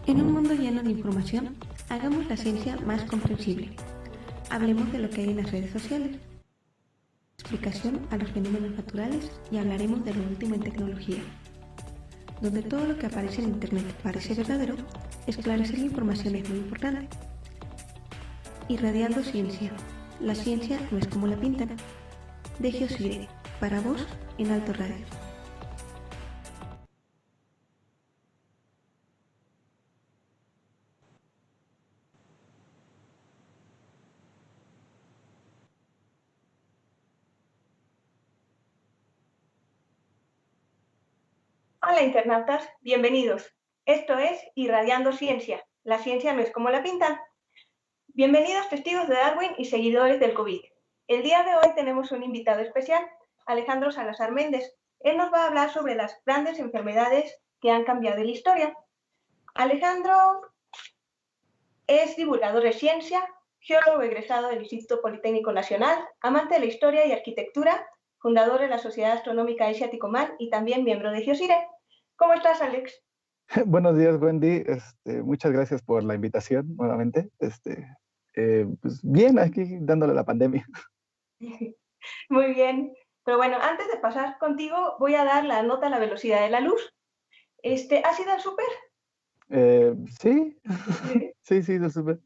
En un mundo lleno de información, hagamos la ciencia más comprensible. Hablemos de lo que hay en las redes sociales, explicación a los fenómenos naturales y hablaremos de lo último en tecnología. Donde todo lo que aparece en Internet parece verdadero, esclarecer la información es muy importante. Irradiando ciencia. La ciencia no es como la pintan. De Geosire, para vos, en Alto Radio. Hola internautas, bienvenidos. Esto es Irradiando Ciencia. La ciencia no es como la pintan. Bienvenidos testigos de Darwin y seguidores del COVID. El día de hoy tenemos un invitado especial, Alejandro Salazar Méndez. Él nos va a hablar sobre las grandes enfermedades que han cambiado la historia. Alejandro es divulgador de ciencia, geólogo egresado del Instituto Politécnico Nacional, amante de la historia y arquitectura, fundador de la Sociedad Astronómica Asia-Ticomán y también miembro de Geosire. ¿Cómo estás, Alex? Buenos días, Wendy. Muchas gracias por la invitación nuevamente. Pues bien, aquí dándole la pandemia. Muy bien. Pero bueno, antes de pasar contigo, voy a dar la nota a la velocidad de la luz. ¿Has ido al súper? Sí, Sí. sí, lo supe.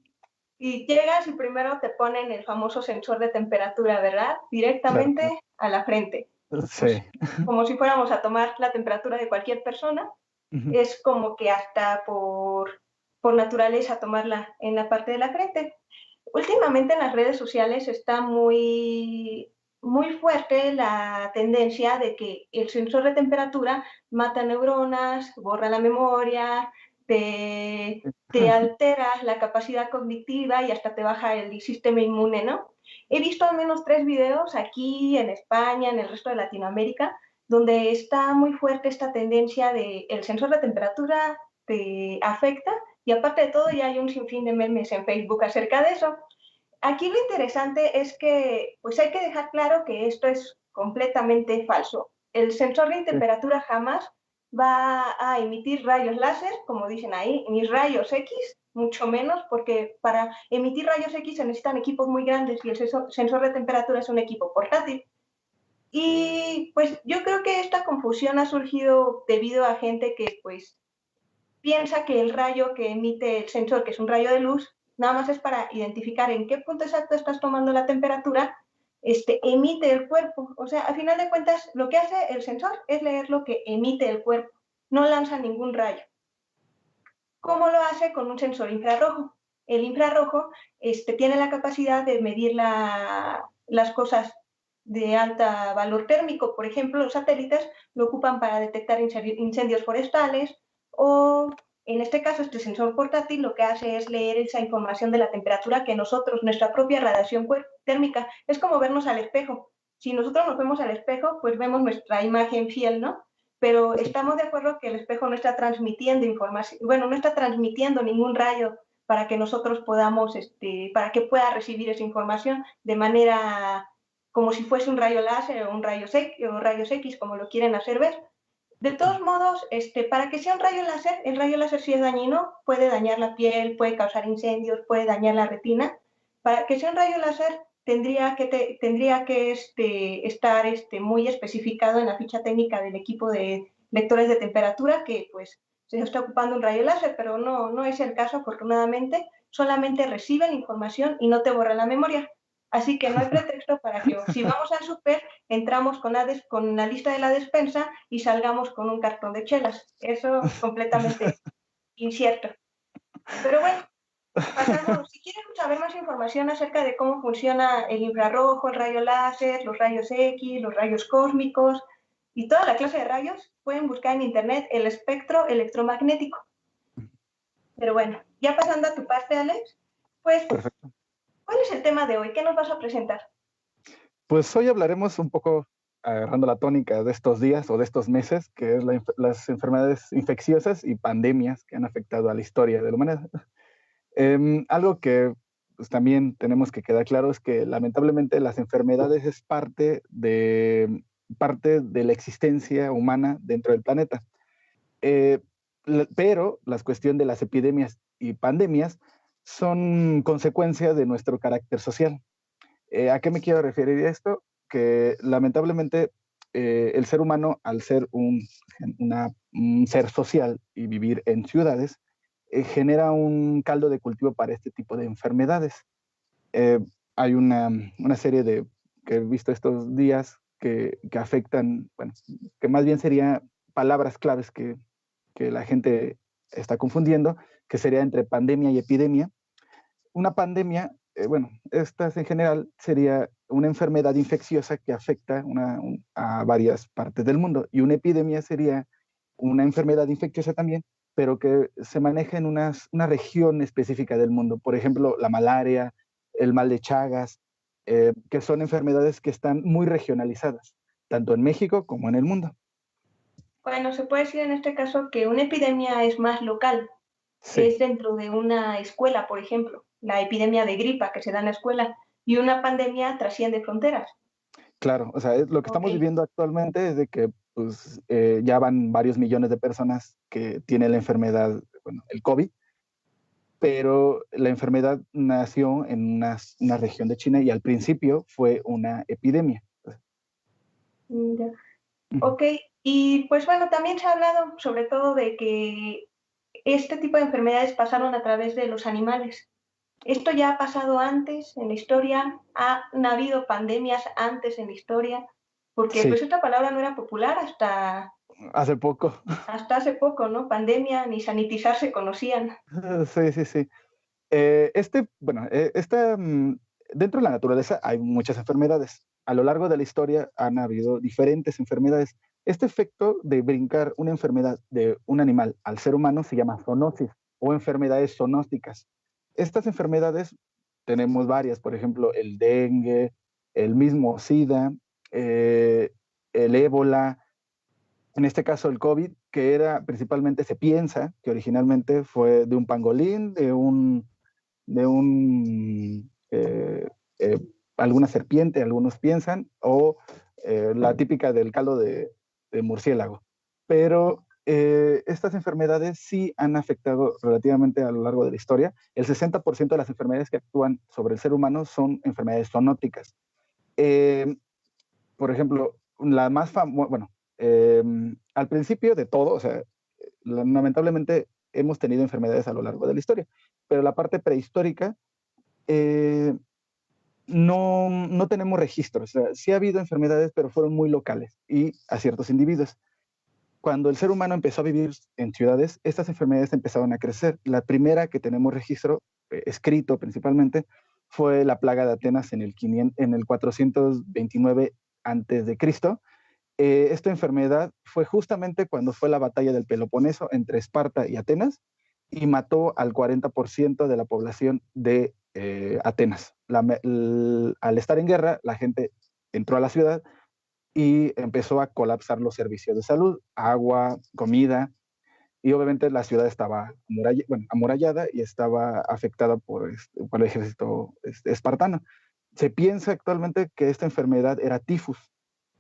Y llegas y primero te ponen el famoso sensor de temperatura, ¿verdad? Claro, Directamente a la frente. sí. Pues como si fuéramos a tomar la temperatura de cualquier persona. Ujú. Es como que hasta por naturaleza tomarla en la parte de la frente. Últimamente en las redes sociales está muy fuerte la tendencia de que el sensor de temperatura mata neuronas, borra la memoria, te altera la capacidad cognitiva y hasta te baja el sistema inmune, ¿no? He visto al menos 3 videos aquí en España, en el resto de Latinoamérica, donde está muy fuerte esta tendencia de el sensor de temperatura te afecta y aparte de todo ya hay un sinfín de memes en Facebook acerca de eso. Aquí lo interesante es que pues hay que dejar claro que esto es completamente falso. El sensor de Sí, temperatura jamás va a emitir rayos láser, como dicen ahí, ni rayos X, mucho menos, porque para emitir rayos X se necesitan equipos muy grandes y el sensor de temperatura es un equipo portátil. Y pues yo creo que esta confusión ha surgido debido a gente que pues piensa que el rayo que emite el sensor, que es un rayo de luz, nada más es para identificar en qué punto exacto estás tomando la temperatura, emite el cuerpo. O sea, a final de cuentas, lo que hace el sensor es leer lo que emite el cuerpo, no lanza ningún rayo. ¿Cómo lo hace? Con un sensor infrarrojo. El infrarrojo tiene la capacidad de medir las cosas de alto valor térmico. Por ejemplo, los satélites lo ocupan para detectar incendios forestales o, en este caso, este sensor portátil lo que hace es leer esa información de la temperatura que nosotros, nuestra propia radiación térmica, es como vernos al espejo. Si nosotros nos vemos al espejo, pues vemos nuestra imagen fiel, ¿no? Pero sí. estamos de acuerdo que el espejo no está transmitiendo información, bueno, no está transmitiendo ningún rayo para que nosotros podamos, para que pueda recibir esa información de manera como si fuese un rayo láser o un rayos X, como lo quieren hacer ver. De todos modos, para que sea un rayo láser, el rayo láser sí es dañino, puede dañar la piel, puede causar incendios, puede dañar la retina. Para que sea un rayo láser, tendría que estar muy especificado en la ficha técnica del equipo de lectores de temperatura, que pues se está ocupando un rayo láser, pero no es el caso, afortunadamente. Solamente recibe la información y no te borra la memoria. Así que no hay pretexto para que si vamos al súper, entramos con la lista de la despensa y salgamos con un cartón de chelas. Eso es completamente incierto. Pero bueno, pasando, si quieren saber más información acerca de cómo funciona el infrarrojo, el rayo láser, los rayos X, los rayos cósmicos y toda la clase de rayos, pueden buscar en internet el espectro electromagnético. Pero bueno, ya pasando a tu parte, Alex, pues, Perfecto. ¿cuál es el tema de hoy? ¿Qué nos vas a presentar? Pues hoy hablaremos un poco, agarrando la tónica de estos días o de estos meses, que es las enfermedades infecciosas y pandemias que han afectado a la historia de la humanidad. Algo que pues, también tenemos que quedar claro es que lamentablemente las enfermedades es parte de la existencia humana dentro del planeta. Eh, pero la cuestión de las epidemias y pandemias son consecuencia de nuestro carácter social. ¿A qué me quiero referir a esto? Que lamentablemente el ser humano, al ser un ser social y vivir en ciudades, genera un caldo de cultivo para este tipo de enfermedades. Eh, Hay una serie que he visto estos días que afectan, bueno, que más bien serían palabras claves que la gente está confundiendo, que sería entre pandemia y epidemia. Una pandemia, bueno, estas en general sería una enfermedad infecciosa que afecta a varias partes del mundo, y una epidemia sería una enfermedad infecciosa también, pero que se maneja en una región específica del mundo. Por ejemplo, la malaria, el mal de Chagas, que son enfermedades que están muy regionalizadas, tanto en México como en el mundo. Bueno, se puede decir en este caso que una epidemia es más local, Sí, es dentro de una escuela, por ejemplo, la epidemia de gripa que se da en la escuela, y una pandemia trasciende fronteras. claro. O sea, lo que Ok. estamos viviendo actualmente es de que pues, ya van varios millones de personas que tienen la enfermedad, bueno, el COVID, pero la enfermedad nació en una región de China y al principio fue una epidemia. Ya. Ujú. Ok, y pues bueno, también se ha hablado sobre todo de que este tipo de enfermedades pasaron a través de los animales. Esto ya ha pasado antes en la historia, han habido pandemias antes en la historia, porque Sí, pues esta palabra no era popular hace poco. hasta hace poco, ¿no? Pandemia ni sanitizar se conocían. Sí, sí, sí. Bueno, dentro de la naturaleza hay muchas enfermedades. A lo largo de la historia han habido diferentes enfermedades. Este efecto de brincar una enfermedad de un animal al ser humano se llama zoonosis o enfermedades zoonósticas. Estas enfermedades tenemos varias, por ejemplo, el dengue, el mismo SIDA, el ébola, en este caso el COVID, que era principalmente, se piensa que originalmente fue de un pangolín, de eh, alguna serpiente, algunos piensan, o la típica del caldo de murciélago. Pero estas enfermedades sí han afectado relativamente a lo largo de la historia. El 60% de las enfermedades que actúan sobre el ser humano son enfermedades zoonóticas. Eh, por ejemplo, la más famosa, bueno, al principio de todo, o sea, lamentablemente hemos tenido enfermedades a lo largo de la historia, pero la parte prehistórica eh, no tenemos registros. O sea, sí ha habido enfermedades, pero fueron muy locales y a ciertos individuos. Cuando el ser humano empezó a vivir en ciudades, estas enfermedades empezaron a crecer. La primera que tenemos registro, escrito principalmente, fue la plaga de Atenas en el 429 antes de Cristo. Esta enfermedad fue justamente cuando fue la batalla del Peloponeso entre Esparta y Atenas y mató al 40% de la población de Atenas. Al estar en guerra, la gente entró a la ciudad y empezó a colapsar los servicios de salud, agua, comida, y obviamente la ciudad estaba amurallada y estaba afectada por el ejército espartano. Se piensa actualmente que esta enfermedad era tifus,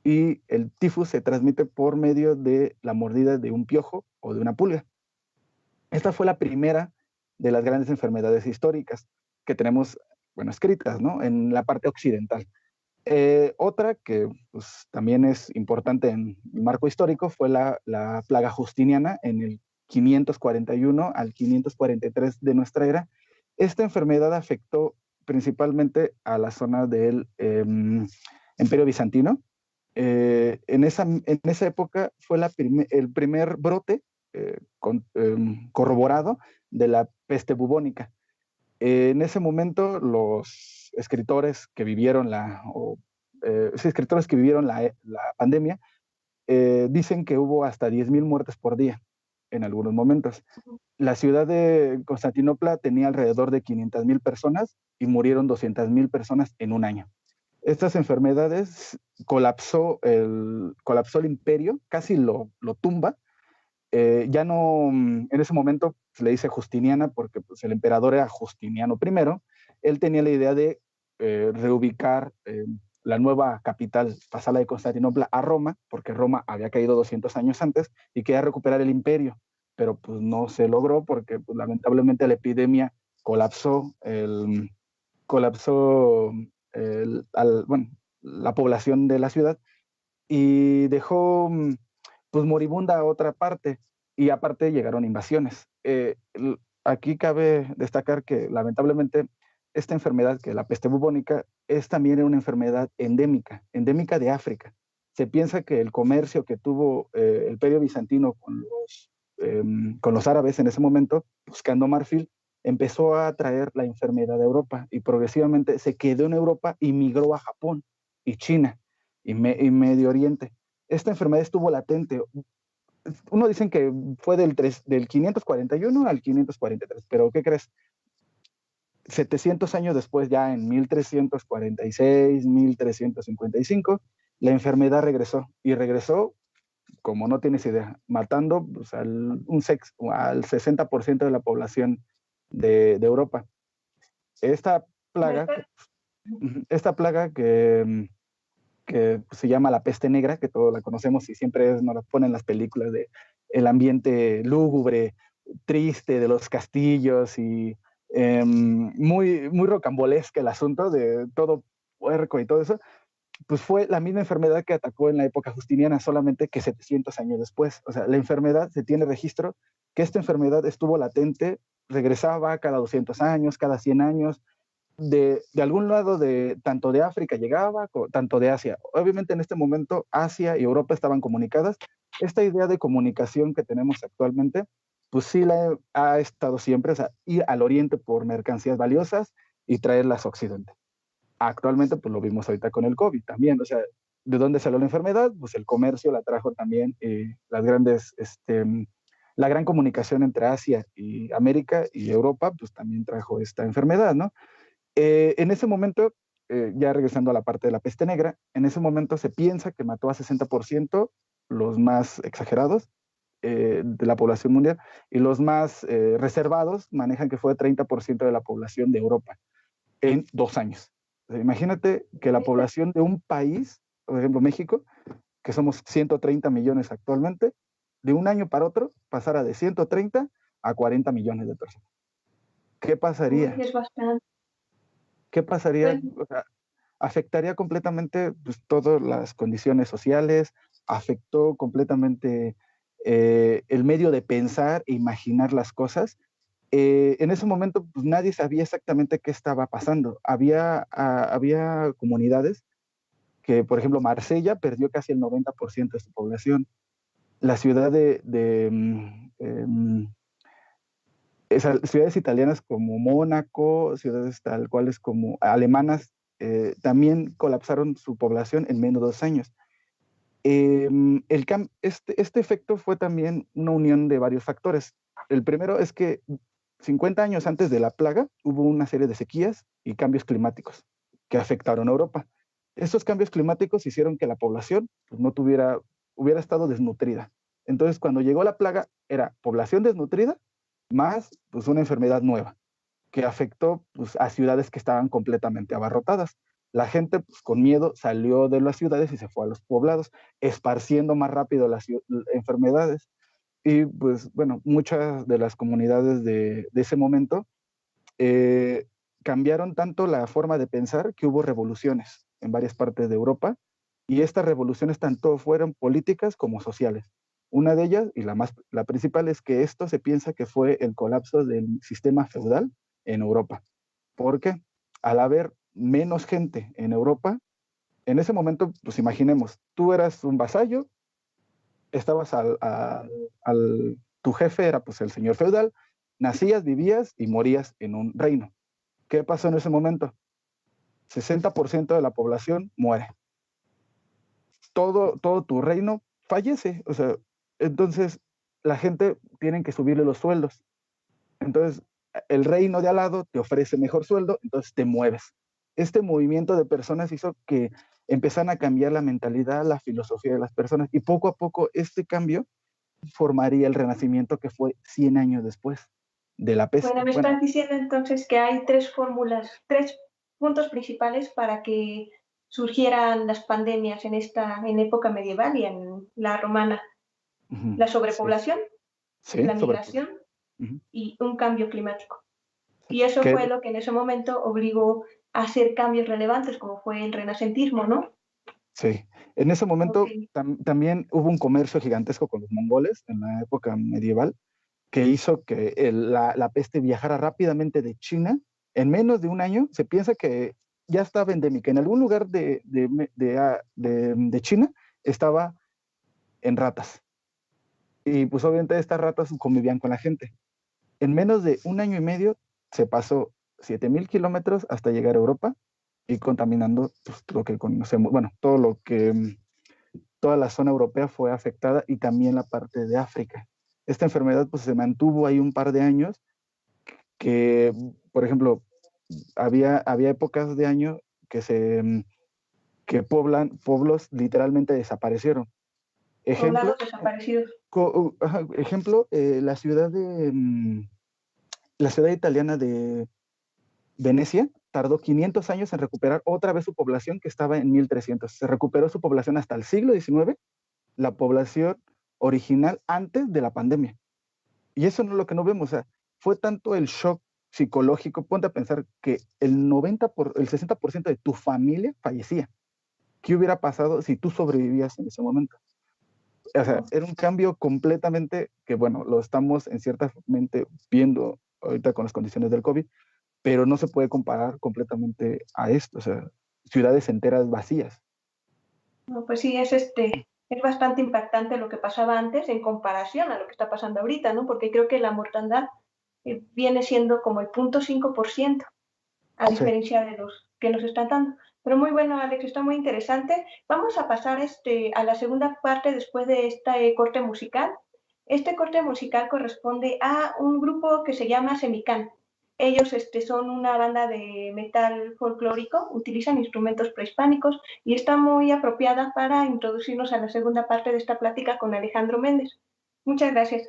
y el tifus se transmite por medio de la mordida de un piojo o de una pulga. Esta fue la primera de las grandes enfermedades históricas que tenemos, bueno, escritas, ¿no? En la parte occidental. Otra que pues, también es importante en el marco histórico fue la plaga justiniana en el 541 al 543 de nuestra era. Esta enfermedad afectó principalmente a la zona del Imperio Bizantino. En esa época fue el primer brote corroborado de la peste bubónica. En ese momento, los escritores que vivieron escritores que vivieron la pandemia dicen que hubo hasta 10,000 muertes por día en algunos momentos. La ciudad de Constantinopla tenía alrededor de 500,000 personas y murieron 200,000 personas en un año. Estas enfermedades colapsó el imperio, casi lo tumba. Ya no, en ese momento se le dice Justiniana porque pues, el emperador era Justiniano I. Él tenía la idea de reubicar la nueva capital, pasarla de Constantinopla a Roma, porque Roma había caído 200 años antes y quería recuperar el imperio. pero pues no se logró porque pues, lamentablemente la epidemia colapsó, colapsó bueno, la población de la ciudad y dejó pues moribunda a otra parte y aparte llegaron invasiones. Aquí cabe destacar que lamentablemente esta enfermedad, que la peste bubónica, es también una enfermedad endémica de África. Se piensa que el comercio que tuvo el Imperio Bizantino con los árabes en ese momento, buscando marfil, empezó a traer la enfermedad a Europa y progresivamente se quedó en Europa y migró a Japón y China y Medio Oriente. Esta enfermedad estuvo latente. Uno dicen que fue del 541 al 543, pero ¿qué crees? 700 años después, ya en 1346, 1355, la enfermedad regresó y regresó, como no tienes idea, matando pues, al 60% de la población de Europa. Esta plaga, que se llama la peste negra, que todos la conocemos y siempre nos la ponen en las películas de el ambiente lúgubre, triste de los castillos y muy, muy rocambolesco el asunto de todo puerco y todo eso, pues fue la misma enfermedad que atacó en la época justiniana, solamente que 700 años después. O sea, la enfermedad, se tiene registro que esta enfermedad estuvo latente, regresaba cada 200 años, cada 100 años, de algún lado tanto de África llegaba, tanto de Asia. Obviamente en este momento Asia y Europa estaban comunicadas. Esta idea de comunicación que tenemos actualmente, pues sí la ha estado siempre, o sea, ir al oriente por mercancías valiosas y traerlas a occidente. Actualmente, pues lo vimos ahorita con el COVID también, o sea, ¿de dónde salió la enfermedad? Pues el comercio la trajo también, la gran comunicación entre Asia y América y Europa, pues también trajo esta enfermedad, ¿no? En ese momento, ya regresando a la parte de la peste negra, en ese momento se piensa que mató a 60%, los más exagerados, de la población mundial, y los más reservados manejan que fue 30% de la población de Europa en 2 años. O sea, imagínate que la población de un país, por ejemplo México, que somos 130 millones actualmente, de un año para otro pasara de 130 a 40 millones de personas. ¿Qué pasaría? Uy, es bastante. ¿Qué pasaría? Pues, O sea, afectaría completamente pues, todas las condiciones sociales, afectó completamente el medio de pensar e imaginar las cosas. En ese momento pues, nadie sabía exactamente qué estaba pasando. Había comunidades que, por ejemplo, Marsella perdió casi el 90% de su población. La ciudad ciudades italianas como Mónaco, ciudades tal cuales como alemanas, también colapsaron su población en menos de 2 años. Este efecto fue también una unión de varios factores. El primero es que 50 años antes de la plaga hubo una serie de sequías y cambios climáticos que afectaron a Europa. Estos cambios climáticos hicieron que la población pues, hubiera estado desnutrida. Entonces, cuando llegó la plaga, era población desnutrida más pues, una enfermedad nueva que afectó pues, a ciudades que estaban completamente abarrotadas. La gente pues, con miedo salió de las ciudades y se fue a los poblados, esparciendo más rápido las enfermedades. Y pues bueno, muchas de las comunidades de ese momento cambiaron tanto la forma de pensar que hubo revoluciones en varias partes de Europa y estas revoluciones tanto fueron políticas como sociales. Una de ellas, y la principal, es que esto se piensa que fue el colapso del sistema feudal en Europa. ¿Por qué? Al haber menos gente en Europa, en ese momento, pues imaginemos, tú eras un vasallo, estabas tu jefe era pues el señor feudal, nacías, vivías y morías en un reino. ¿Qué pasó en ese momento? 60% de la población muere. Todo tu reino fallece. O sea, entonces la gente tiene que subirle los sueldos. Entonces, el reino de al lado te ofrece mejor sueldo, entonces te mueves. Este movimiento de personas hizo que empezaran a cambiar la mentalidad, la filosofía de las personas, y poco a poco este cambio formaría el Renacimiento que fue 100 años después de la peste. bueno, me estás diciendo entonces que hay 3 fórmulas, 3 puntos principales para que surgieran las pandemias en época medieval y en la romana. La sobrepoblación, Sí, la sobre todo. migración Ujú. y un cambio climático. Y eso Que, fue lo que en ese momento obligó a hacer cambios relevantes, como fue el renacentismo, ¿no? sí, en ese Ok. momento también hubo un comercio gigantesco con los mongoles en la época medieval que hizo que la peste viajara rápidamente de China. En menos de un año se piensa que ya estaba endémica. En algún lugar de China estaba en ratas. Y pues obviamente estas ratas convivían con la gente. En menos de un año y medio se pasó 7.000 kilómetros hasta llegar a Europa y contaminando pues, lo que conocemos, bueno, toda la zona europea fue afectada y también la parte de África. Esta enfermedad pues se mantuvo ahí un par de años que, por ejemplo, había épocas de año que pueblos literalmente desaparecieron. Ejemplo, Poblados desaparecidos. ejemplo la ciudad italiana de Venecia tardó 500 años en recuperar otra vez su población que estaba en 1300. Se recuperó su población hasta el siglo XIX, la población original antes de la pandemia. Y eso no es lo que no vemos. O sea, fue tanto el shock psicológico, ponte a pensar que el 60% de tu familia fallecía. ¿Qué hubiera pasado si tú sobrevivías en ese momento? O sea, era un cambio completamente que, bueno, lo estamos en cierta mente viendo ahorita con las condiciones del COVID, pero no se puede comparar completamente a esto. O sea, ciudades enteras vacías. No, pues sí, es bastante impactante lo que pasaba antes en comparación a lo que está pasando ahorita, ¿no? Porque creo que la mortandad viene siendo como el 0.5%, a Sí. diferencia de los que nos están dando. Pero muy bueno, Alex, está muy interesante. Vamos a pasar a la segunda parte después de este corte musical. Este corte musical corresponde a un grupo que se llama Semicán. Ellos son una banda de metal folclórico, utilizan instrumentos prehispánicos y está muy apropiada para introducirnos a la segunda parte de esta plática con Alejandro Méndez. Muchas gracias.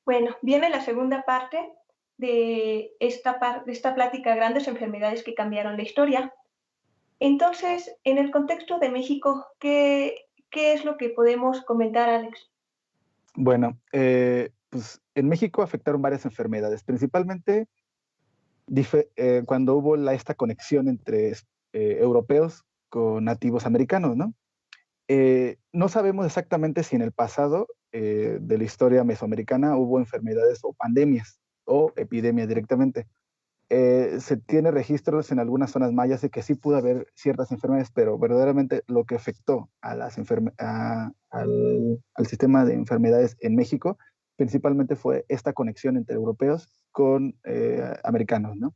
Bueno, viene la segunda parte de esta plática, grandes enfermedades que cambiaron la historia. Entonces, en el contexto de México, ¿qué es lo que podemos comentar, Alex? Bueno, pues en México afectaron varias enfermedades, principalmente cuando hubo esta conexión entre europeos con nativos americanos, ¿no? No sabemos exactamente si en el pasado de la historia mesoamericana hubo enfermedades o pandemias o epidemias directamente. Se tiene registros en algunas zonas mayas de que sí pudo haber ciertas enfermedades, pero verdaderamente lo que afectó al sistema de enfermedades en México principalmente fue esta conexión entre europeos con americanos, ¿no?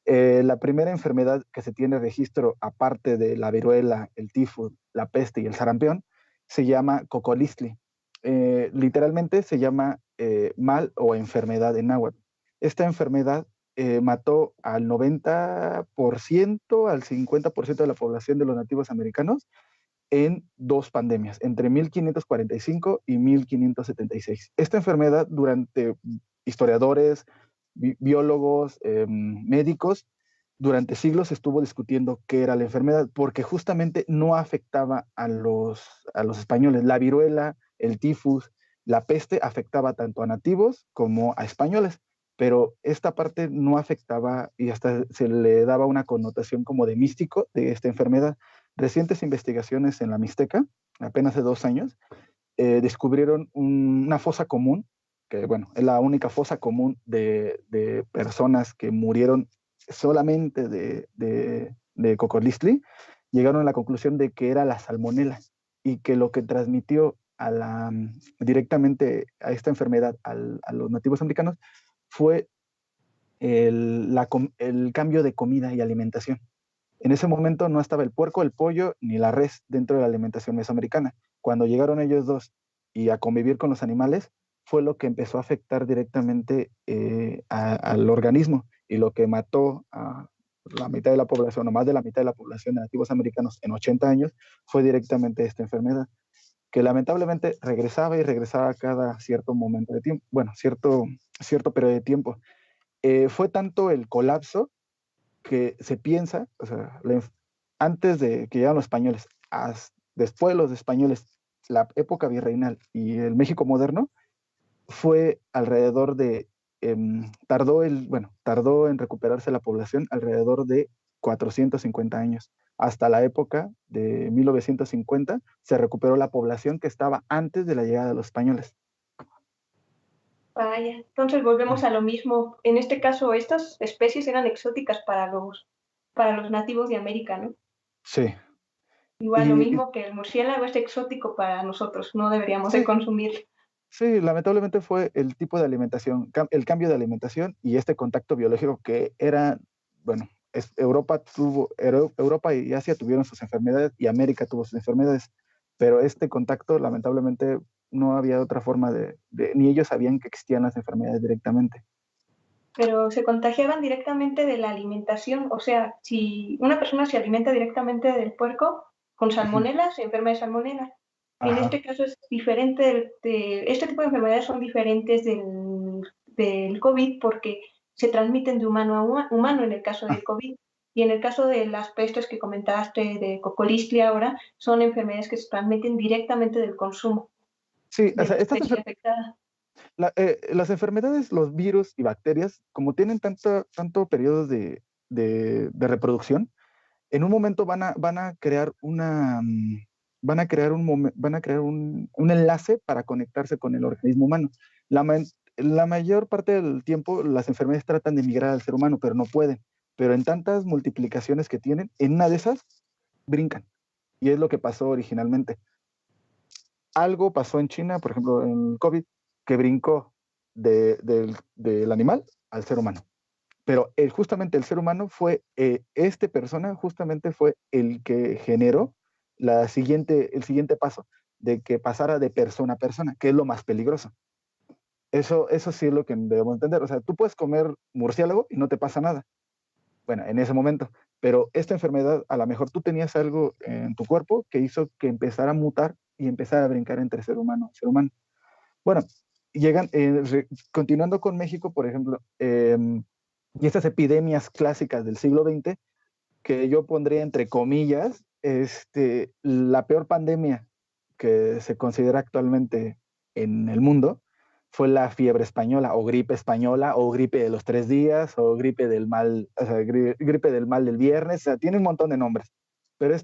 La primera enfermedad que se tiene registro, aparte de la viruela, el tifus, la peste y el sarampión, se llama cocolistli. Literalmente se llama mal o enfermedad en náhuatl. Esta enfermedad mató al 90%, al 50% de la población de los nativos americanos en dos pandemias, entre 1545 y 1576. Esta enfermedad, durante historiadores, biólogos, médicos, durante siglos estuvo discutiendo qué era la enfermedad, porque justamente no afectaba a los españoles. La viruela, el tifus, la peste afectaba tanto a nativos como a españoles, pero esta parte no afectaba y hasta se le daba una connotación como de místico de esta enfermedad. Recientes investigaciones en la Mixteca, apenas hace 2 años, descubrieron una fosa común, que bueno, es la única fosa común de personas que murieron solamente de cocolistli. Llegaron a la conclusión de que era la salmonela y que lo que transmitió directamente a esta enfermedad a los nativos americanos fue el cambio de comida y alimentación. En ese momento no estaba el puerco, el pollo ni la res dentro de la alimentación mesoamericana. Cuando llegaron ellos dos y a convivir con los animales, fue lo que empezó a afectar directamente al organismo y lo que mató a la mitad de la población, o más de la mitad de la población de nativos americanos en 80 años, fue directamente esta enfermedad, que lamentablemente regresaba y regresaba cada cierto momento de tiempo, bueno, cierto periodo de tiempo. Fue tanto el colapso que se piensa, o sea, antes de que llegaran los españoles, después de los españoles, la época virreinal y el México moderno, fue alrededor de, tardó en recuperarse la población alrededor de 450 años. Hasta la época de 1950 se recuperó la población que estaba antes de la llegada de los españoles. Vaya, entonces volvemos a lo mismo. En este caso, estas especies eran exóticas para los nativos de América, ¿no? Sí. Igual lo mismo que el murciélago es exótico para nosotros, no deberíamos de Sí, consumir. sí, lamentablemente fue el tipo de alimentación, el cambio de alimentación y este contacto biológico que era, bueno, Europa y Asia tuvieron sus enfermedades y América tuvo sus enfermedades, pero este contacto lamentablemente no había otra forma ni ellos sabían que existían las enfermedades directamente. Pero se contagiaban directamente de la alimentación, o sea, si una persona se alimenta directamente del puerco con salmonela, se enferma de salmonela. En Ajá. este caso es diferente, este tipo de enfermedades son diferentes del COVID porque se transmiten de humano a humano en el caso del COVID. Y en el caso de las pestes que comentaste de cocolistlia ahora, son enfermedades que se transmiten directamente del consumo Sí, o de la sea, especie afectada. las enfermedades, los virus y bacterias, como tienen tanto periodo de reproducción, en un momento van a crear un enlace para conectarse con el organismo humano. La mayor parte del tiempo las enfermedades tratan de migrar al ser humano, pero no pueden. Pero en tantas multiplicaciones que tienen, en una de esas brincan. Y es lo que pasó originalmente. Algo pasó en China, por ejemplo, en el COVID, que brincó del animal al ser humano. Pero justamente el ser humano fue, justamente fue el que generó el siguiente paso, de que pasara de persona a persona, que es lo más peligroso. Eso sí es lo que debemos entender. O sea, tú puedes comer murciélago y no te pasa nada. Bueno, en ese momento. Pero esta enfermedad, a lo mejor tú tenías algo en tu cuerpo que hizo que empezara a mutar y empezara a brincar entre ser humano y ser humano. Bueno, llegan, continuando con México, por ejemplo, y estas epidemias clásicas del siglo XX, que yo pondría entre comillas, la peor pandemia que se considera actualmente en el mundo fue la fiebre española, o gripe de los 3 días, o gripe del mal, o sea, gripe del mal del viernes, o sea, tiene un montón de nombres, pero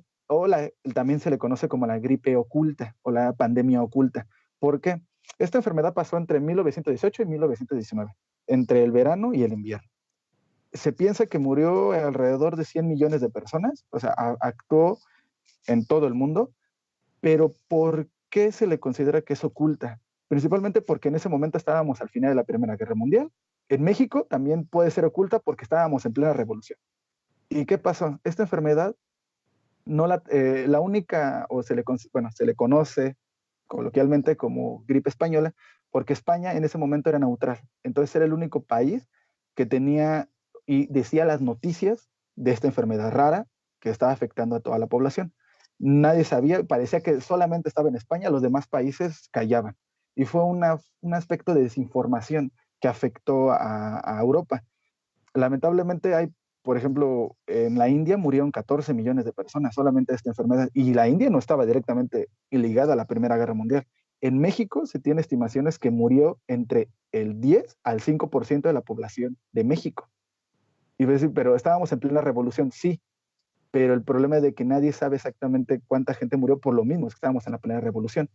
también se le conoce como la gripe oculta, o la pandemia oculta. ¿Por qué? Esta enfermedad pasó entre 1918 y 1919, entre el verano y el invierno. Se piensa que murió alrededor de 100 millones de personas, o sea, actuó en todo el mundo, pero ¿por qué se le considera que es oculta? Principalmente porque en ese momento estábamos al final de la Primera Guerra Mundial. En México también puede ser oculta porque estábamos en plena revolución. ¿Y qué pasó? Esta enfermedad, no la única, o se le conoce coloquialmente como gripe española, porque España en ese momento era neutral. Entonces era el único país que tenía y decía las noticias de esta enfermedad rara que estaba afectando a toda la población. Nadie sabía, parecía que solamente estaba en España, los demás países callaban. Y fue un aspecto de desinformación que afectó a Europa. Lamentablemente hay, por ejemplo, en la India murieron 14 millones de personas solamente de esta enfermedad, y la India no estaba directamente ligada a la Primera Guerra Mundial. En México se tiene estimaciones que murió entre el 10 al 5% de la población de México. Y voy a decir, pero estábamos en plena revolución, sí, pero el problema es de que nadie sabe exactamente cuánta gente murió por lo mismo, es que estábamos en la plena revolución.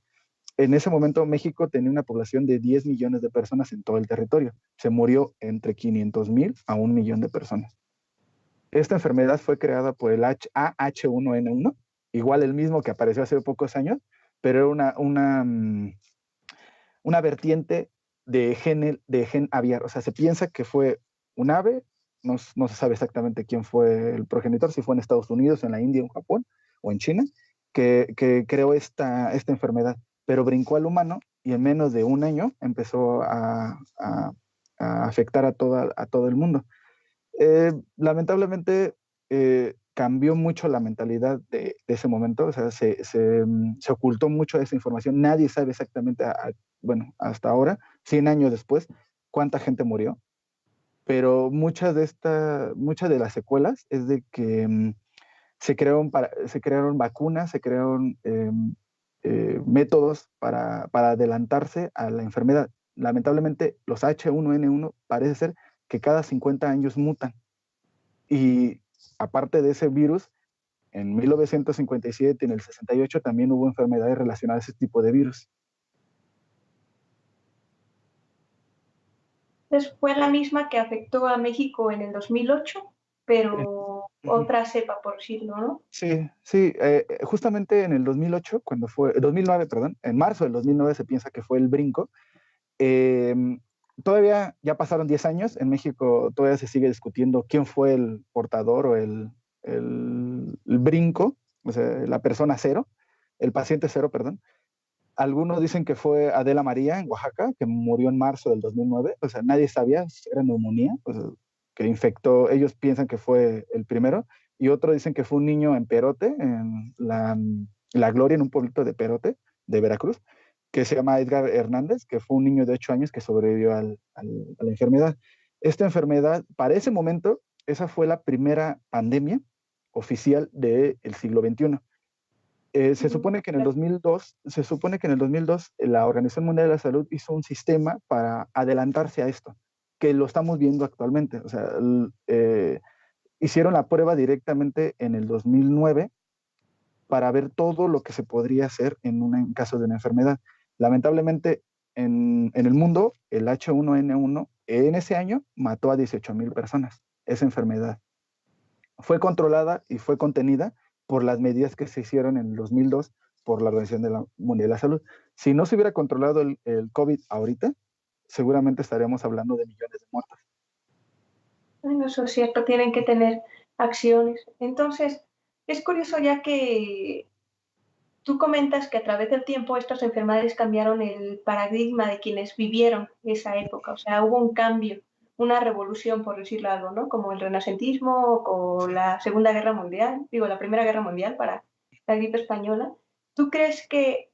En ese momento México tenía una población de 10 millones de personas en todo el territorio. Se murió entre 500,000 a 1 millón de personas. Esta enfermedad fue creada por el AH1N1, igual el mismo que apareció hace pocos años, pero era una vertiente de gen aviar. O sea, se piensa que fue un ave, no se sabe exactamente quién fue el progenitor, si fue en Estados Unidos, en la India, en Japón o en China, que creó esta enfermedad, pero brincó al humano y en menos de un año empezó a afectar a todo el mundo. Lamentablemente cambió mucho la mentalidad de ese momento, o sea, se ocultó mucho esa información, nadie sabe exactamente, bueno, hasta ahora, 100 años después, cuánta gente murió, pero muchas de las secuelas es de que se crearon vacunas, se crearon métodos para adelantarse a la enfermedad. Lamentablemente, los H1N1 parece ser que cada 50 años mutan. Y aparte de ese virus, en 1957 y en el 68 también hubo enfermedades relacionadas a ese tipo de virus. Entonces fue la misma que afectó a México en el 2008, pero otra cepa, por decirlo, ¿no? Sí, sí, justamente en el 2008, 2009, perdón, en marzo del 2009 se piensa que fue el brinco. Eh, Todavía ya pasaron 10 años, en México todavía se sigue discutiendo quién fue el portador o el brinco, o sea, la persona cero, el paciente cero, perdón. Algunos dicen que fue Adela María en Oaxaca, que murió en marzo del 2009, o sea, nadie sabía, era neumonía, o sea, que infectó, ellos piensan que fue el primero, y otros dicen que fue un niño en Perote, en La Gloria, en un pueblito de Perote, de Veracruz, que se llama Edgar Hernández, que fue un niño de 8 años que sobrevivió a la enfermedad. Esta enfermedad, para ese momento, esa fue la primera pandemia oficial del siglo XXI. Se supone que en el 2002 la Organización Mundial de la Salud hizo un sistema para adelantarse a esto, que lo estamos viendo actualmente. O sea, hicieron la prueba directamente en el 2009 para ver todo lo que se podría hacer en caso de una enfermedad. Lamentablemente, en el mundo, el H1N1 en ese año mató a 18,000 personas, esa enfermedad. Fue controlada y fue contenida por las medidas que se hicieron en el 2002 por la Organización Mundial de la Salud. Si no se hubiera controlado el COVID ahorita, seguramente estaríamos hablando de millones de muertos. Bueno, eso es cierto, tienen que tener acciones. Entonces, es curioso ya que tú comentas que a través del tiempo estas enfermedades cambiaron el paradigma de quienes vivieron esa época. O sea, hubo un cambio, una revolución, por decirlo algo, ¿no? Como el renacentismo o la Segunda Guerra Mundial, digo, la Primera Guerra Mundial para la gripe española. ¿Tú crees que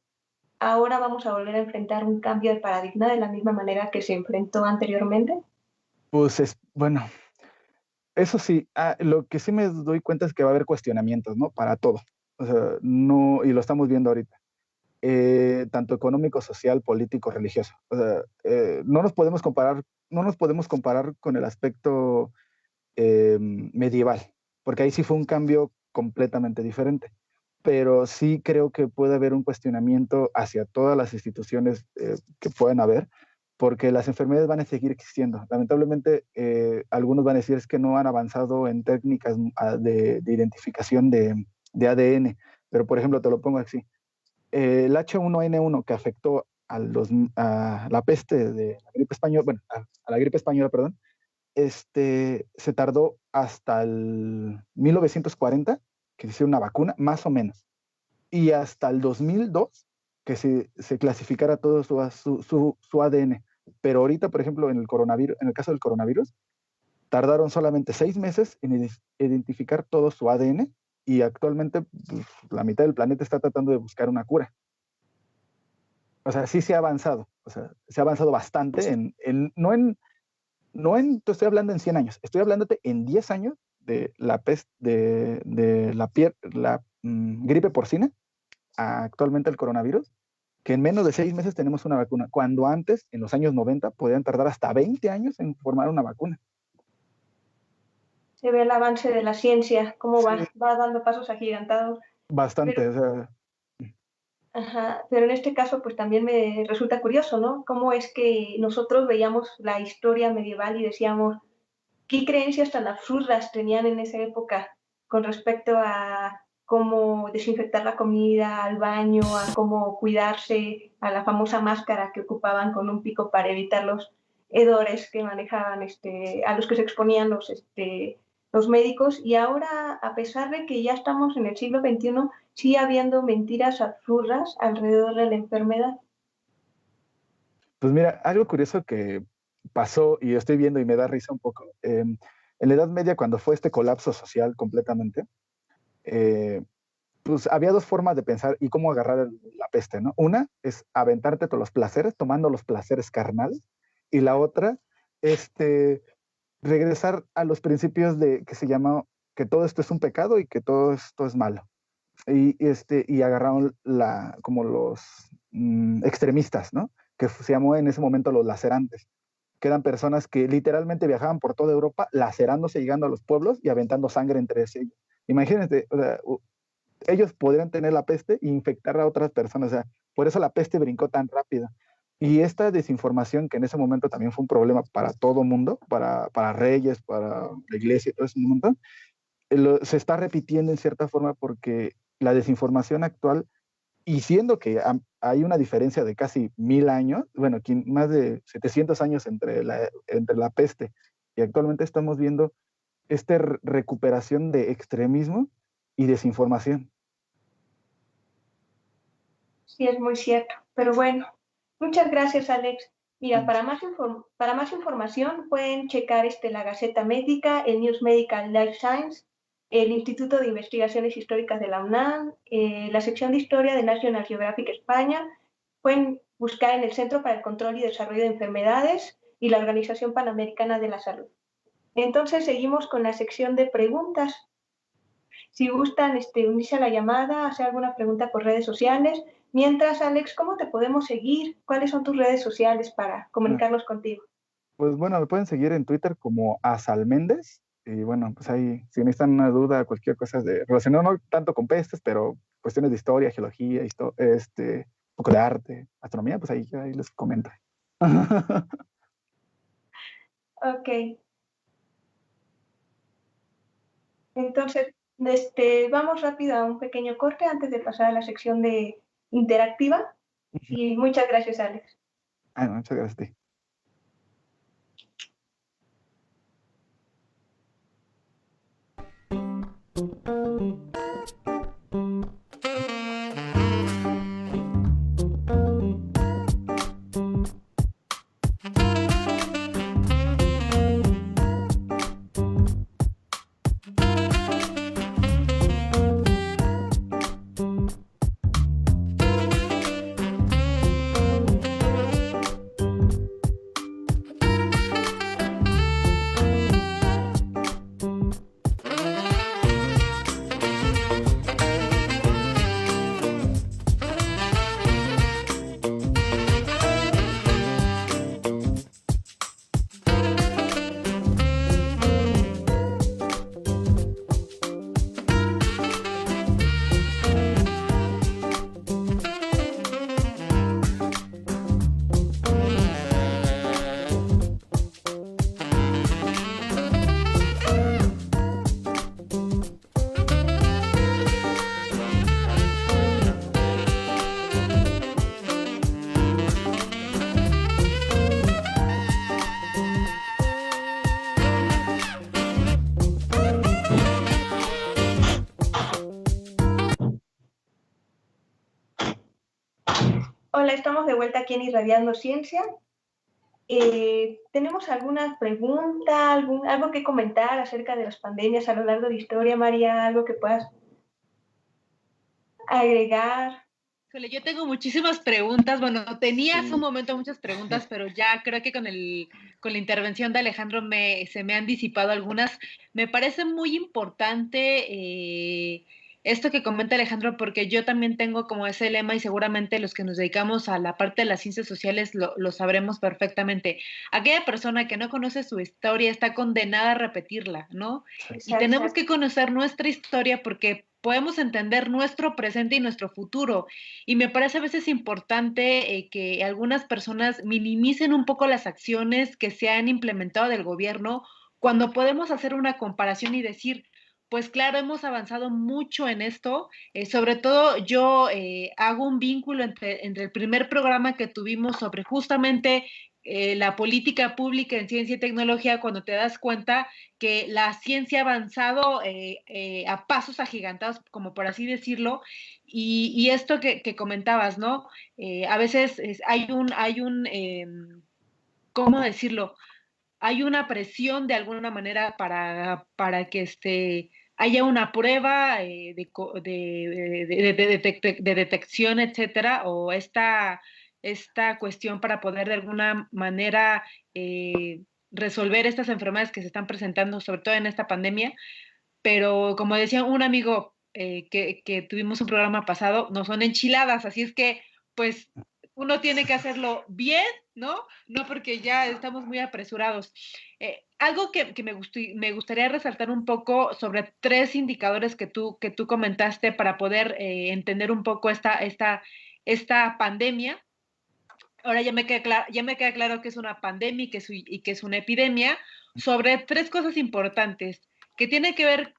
ahora vamos a volver a enfrentar un cambio de paradigma de la misma manera que se enfrentó anteriormente? Pues bueno, eso sí, lo que sí me doy cuenta es que va a haber cuestionamientos, ¿no? Para todo. O sea, no, y lo estamos viendo ahorita. Tanto económico, social, político, religioso. O sea, no nos podemos comparar con el aspecto medieval, porque ahí sí fue un cambio completamente diferente. Pero sí creo que puede haber un cuestionamiento hacia todas las instituciones que pueden haber, porque las enfermedades van a seguir existiendo. Lamentablemente, algunos van a decir es que no han avanzado en técnicas de identificación de ADN, pero por ejemplo, te lo pongo así. El H1N1 que afectó a la peste de la gripe española, bueno, a la gripe española, perdón, se tardó hasta el 1940 que se hiciera una vacuna, más o menos, y hasta el 2002 que se clasificara todo su ADN. Pero ahorita, por ejemplo, en el caso del coronavirus, tardaron solamente 6 meses en identificar todo su ADN y actualmente pues, la mitad del planeta está tratando de buscar una cura. O sea, sí se ha avanzado, o sea, se ha avanzado bastante te estoy hablando en 100 años, estoy hablándote en 10 años de la peste, de la gripe porcina, actualmente el coronavirus, que en menos de 6 meses tenemos una vacuna, cuando antes, en los años 90, podían tardar hasta 20 años en formar una vacuna. Se ve el avance de la ciencia, cómo Sí, va dando pasos agigantados. bastante, Pero, o sea, ajá, pero en este caso, pues también me resulta curioso, ¿no? Cómo es que nosotros veíamos la historia medieval y decíamos, ¿qué creencias tan absurdas tenían en esa época con respecto a cómo desinfectar la comida, al baño, a cómo cuidarse, a la famosa máscara que ocupaban con un pico para evitar los hedores que manejaban, a los que se exponían los médicos? Y ahora, a pesar de que ya estamos en el siglo XXI, sigue habiendo mentiras absurdas alrededor de la enfermedad. pues mira, algo curioso que pasó y estoy viendo y me da risa un poco, en la Edad Media, cuando fue este colapso social completamente, eh, pues había dos formas de pensar y cómo agarrar la peste, ¿no? Una es aventarte todos los placeres, tomando los placeres carnales, y la otra, regresar a los principios de que se llama que todo esto es un pecado y que todo esto es malo. Y agarraron como los extremistas, ¿no? Que se llamó en ese momento los lacerantes, que eran personas que literalmente viajaban por toda Europa, lacerándose, llegando a los pueblos y aventando sangre entre ellos. Imagínate, o sea, ellos podrían tener la peste e infectar a otras personas. O sea, por eso la peste brincó tan rápido. Y esta desinformación, que en ese momento también fue un problema para todo mundo, para reyes, para la iglesia y todo ese momento, se está repitiendo en cierta forma porque la desinformación actual, y siendo que hay una diferencia de casi 1000 años, bueno, más de 700 años entre la peste, y actualmente estamos viendo esta recuperación de extremismo y desinformación. Sí, es muy cierto. Pero bueno, muchas gracias, Alex. Mira, para más información pueden checar la Gaceta Médica, el News Medical Life Science, el Instituto de Investigaciones Históricas de la UNAM, la sección de Historia de National Geographic España. Pueden buscar en el Centro para el Control y Desarrollo de Enfermedades y la Organización Panamericana de la Salud. Entonces seguimos con la sección de preguntas. Si gustan unirse a la llamada, hacer alguna pregunta por redes sociales. Mientras, Alex, ¿cómo te podemos seguir? ¿Cuáles son tus redes sociales para comunicarnos contigo? Pues bueno, me pueden seguir en Twitter como Asalméndez. Y bueno, pues ahí, si necesitan una duda, cualquier cosa relacionado no tanto con pestes, pero cuestiones de historia, geología, un poco de arte, astronomía, pues ahí les comento. Ok. Entonces, vamos rápido a un pequeño corte antes de pasar a la sección de interactiva. Y muchas gracias, Alex. Muchas gracias a ti. Hola, estamos de vuelta aquí en Irradiando Ciencia. Tenemos alguna pregunta, algo que comentar acerca de las pandemias a lo largo de la historia, María, algo que puedas agregar. Híjole, yo tengo muchísimas preguntas. Bueno, tenía hace un momento muchas preguntas, pero ya creo que con la intervención de Alejandro se me han disipado algunas. Me parece muy importante esto que comenta Alejandro, porque yo también tengo como ese lema y seguramente los que nos dedicamos a la parte de las ciencias sociales lo sabremos perfectamente. Aquella persona que no conoce su historia está condenada a repetirla, ¿no? Sí. Y tenemos que conocer nuestra historia porque podemos entender nuestro presente y nuestro futuro. Y me parece a veces importante que algunas personas minimicen un poco las acciones que se han implementado del gobierno cuando podemos hacer una comparación y decir, pues claro, hemos avanzado mucho en esto. Sobre todo yo hago un vínculo entre el primer programa que tuvimos sobre justamente la política pública en ciencia y tecnología, cuando te das cuenta que la ciencia ha avanzado a pasos agigantados, como por así decirlo, y esto que comentabas, ¿no? A veces hay ¿cómo decirlo? Hay una presión de alguna manera para que haya una prueba de detección, etcétera, o esta cuestión para poder de alguna manera resolver estas enfermedades que se están presentando, sobre todo en esta pandemia. Pero como decía un amigo que tuvimos un programa pasado, no son enchiladas, así es que pues uno tiene que hacerlo bien, ¿no? No porque ya estamos muy apresurados. Algo que me gustaría resaltar un poco sobre 3 indicadores que tú comentaste para poder entender un poco esta pandemia. Ahora ya me queda claro que es una pandemia y que es una epidemia, sobre 3 cosas importantes que tienen que ver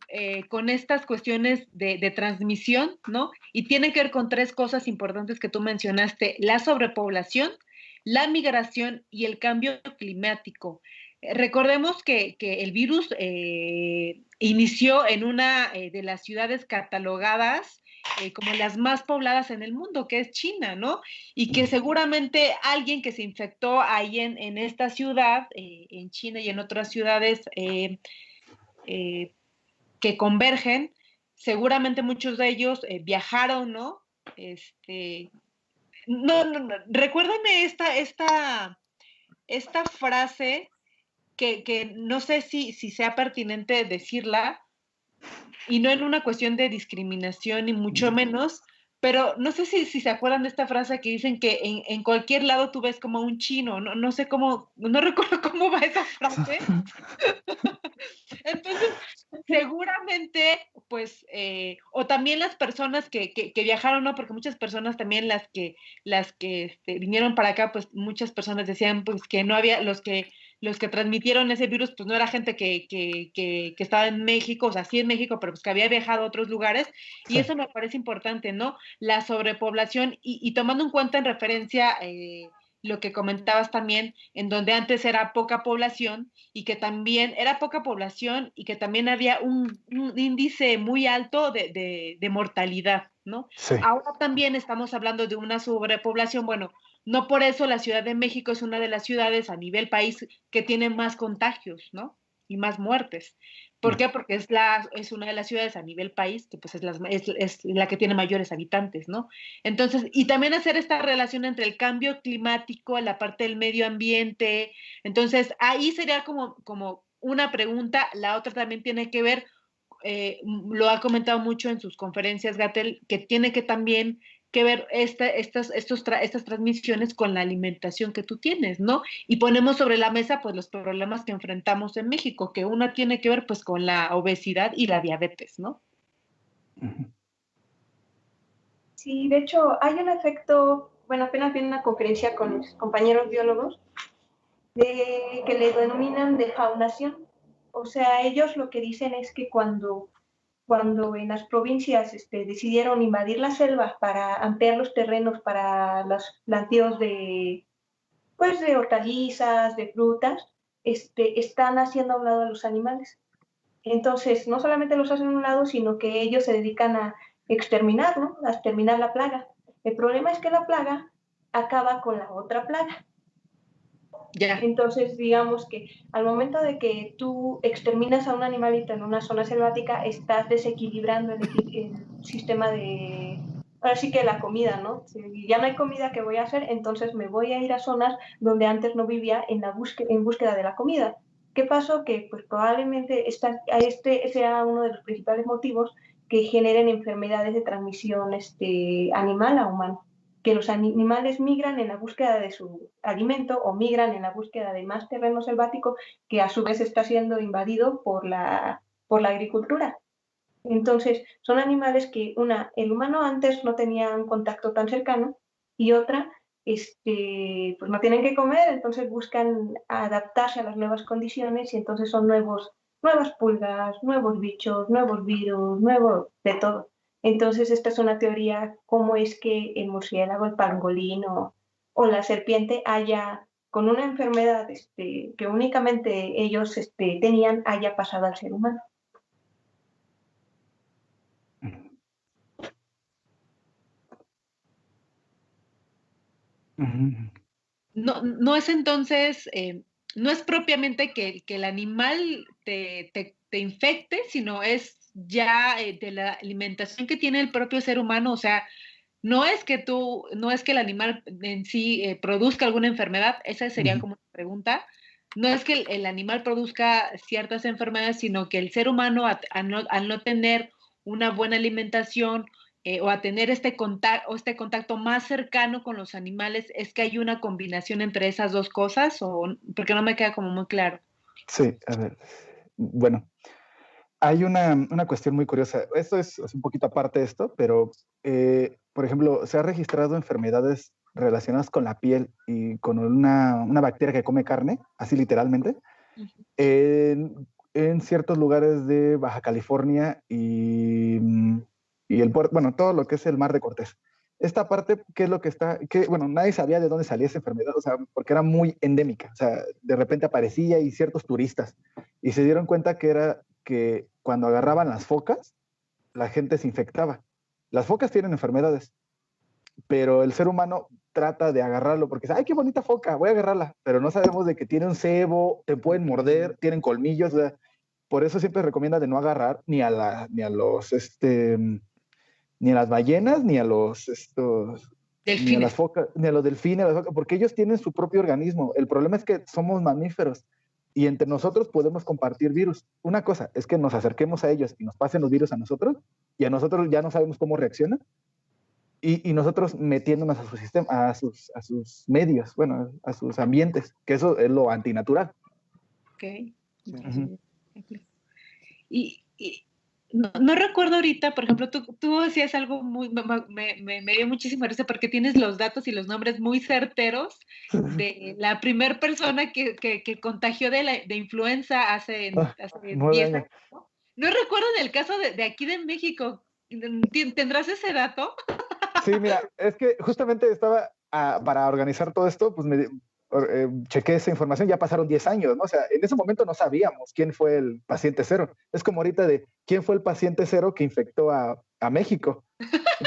con estas cuestiones de transmisión, ¿no? Y tienen que ver con 3 cosas importantes que tú mencionaste: la sobrepoblación, la migración y el cambio climático. Recordemos que el virus inició en una de las ciudades catalogadas como las más pobladas en el mundo, que es China, ¿no? Y que seguramente alguien que se infectó ahí en esta ciudad, en China y en otras ciudades que convergen, seguramente muchos de ellos viajaron, ¿no? No, recuérdame esta frase que no sé si sea pertinente decirla, y no en una cuestión de discriminación ni mucho menos, pero no sé si se acuerdan de esta frase que dicen que en cualquier lado tú ves como un chino, no sé cómo, no recuerdo cómo va esa frase. Entonces, seguramente, pues, o también las personas que viajaron, ¿no? Porque muchas personas también las que vinieron para acá, pues muchas personas decían pues que no había, los que transmitieron ese virus, pues no era gente que estaba en México, o sea, sí en México, pero pues que había viajado a otros lugares, y eso me parece importante, ¿no? La sobrepoblación, y tomando en cuenta en referencia lo que comentabas también, en donde antes era poca población, y que también era poca población, y que también había un índice muy alto de mortalidad, ¿no? Sí. Ahora también estamos hablando de una sobrepoblación. Bueno, no por eso la Ciudad de México es una de las ciudades a nivel país que tiene más contagios, ¿no? Y más muertes. ¿Por qué? Porque es una de las ciudades a nivel país que pues es la que tiene mayores habitantes, ¿no? Entonces, y también hacer esta relación entre el cambio climático, la parte del medio ambiente. Entonces, ahí sería como una pregunta. La otra también tiene que ver, lo ha comentado mucho en sus conferencias, Gatell, que tiene que también que ver estas transmisiones con la alimentación que tú tienes, ¿no? Y ponemos sobre la mesa pues los problemas que enfrentamos en México, que una tiene que ver pues con la obesidad y la diabetes, ¿no? Sí, de hecho hay un efecto, bueno, apenas vi una conferencia con mis compañeros biólogos que le denominan defaunación. O sea, ellos lo que dicen es que cuando en las provincias decidieron invadir las selvas para ampliar los terrenos para los plantíos pues, de hortalizas, de frutas, están haciendo a un lado a los animales. Entonces, no solamente los hacen a un lado, sino que ellos se dedican a exterminar, ¿no? A exterminar la plaga. El problema es que la plaga acaba con la otra plaga. Ya. Entonces, digamos que al momento de que tú exterminas a un animalito en una zona selvática, estás desequilibrando el sistema de, ahora sí que la comida, ¿no? Si ya no hay comida, ¿qué voy a hacer? Entonces me voy a ir a zonas donde antes no vivía en búsqueda de la comida. ¿Qué pasó? Que pues probablemente este sea uno de los principales motivos que generen enfermedades de transmisión animal a humano, que los animales migran en la búsqueda de su alimento o migran en la búsqueda de más terreno selvático que a su vez está siendo invadido por la agricultura. Entonces, son animales que el humano antes no tenía un contacto tan cercano y otra, pues no tienen que comer, entonces buscan adaptarse a las nuevas condiciones y entonces son nuevas pulgas, nuevos bichos, nuevos virus, nuevo de todo. Entonces, esta es una teoría, cómo es que el murciélago, el pangolín o la serpiente con una enfermedad que únicamente ellos tenían, haya pasado al ser humano. No es entonces, no es propiamente que el animal te infecte, sino es ya de la alimentación que tiene el propio ser humano. O sea, no es que el animal en sí produzca alguna enfermedad, esa sería como una pregunta. No es que el animal produzca ciertas enfermedades, sino que el ser humano, al no tener una buena alimentación, o a tener este contacto más cercano con los animales, ¿es que hay una combinación entre esas dos cosas? Porque no me queda como muy claro. Sí, a ver. Bueno, hay una cuestión muy curiosa. Esto es un poquito aparte de esto, pero, por ejemplo, se ha registrado enfermedades relacionadas con la piel y con una bacteria que come carne, así literalmente, en ciertos lugares de Baja California y bueno, todo lo que es el Mar de Cortés. Esta parte, ¿qué es lo que está? Bueno, nadie sabía de dónde salía esa enfermedad, o sea, porque era muy endémica, o sea, de repente aparecía y ciertos turistas, y se dieron cuenta que era que cuando agarraban las focas, la gente se infectaba. Las focas tienen enfermedades, pero el ser humano trata de agarrarlo porque dice, ay, qué bonita foca, voy a agarrarla, pero no sabemos de que tiene un cebo, te pueden morder, tienen colmillos, o sea, por eso siempre recomienda de no agarrar ni a las ballenas, ni a ni a las Delfines. focas, ni a los delfines, porque ellos tienen su propio organismo. El problema es que somos mamíferos y entre nosotros podemos compartir virus. Una cosa es que nos acerquemos a ellos y nos pasen los virus a nosotros, y a nosotros ya no sabemos cómo reaccionan, y nosotros metiéndonos a su sistema, a sus medios, bueno, a sus ambientes, que eso es lo antinatural. Ok. Y no recuerdo ahorita, por ejemplo, tú decías algo me dio muchísima risa porque tienes los datos y los nombres muy certeros de la primer persona que contagió de influenza hace 10 años. No recuerdo en el caso de aquí de México. ¿Tendrás ese dato? Sí, mira, es que justamente estaba para organizar todo esto, pues chequé esa información, ya pasaron 10 años, ¿no? O sea, en ese momento no sabíamos quién fue el paciente cero. Es como ahorita de quién fue el paciente cero que infectó a México.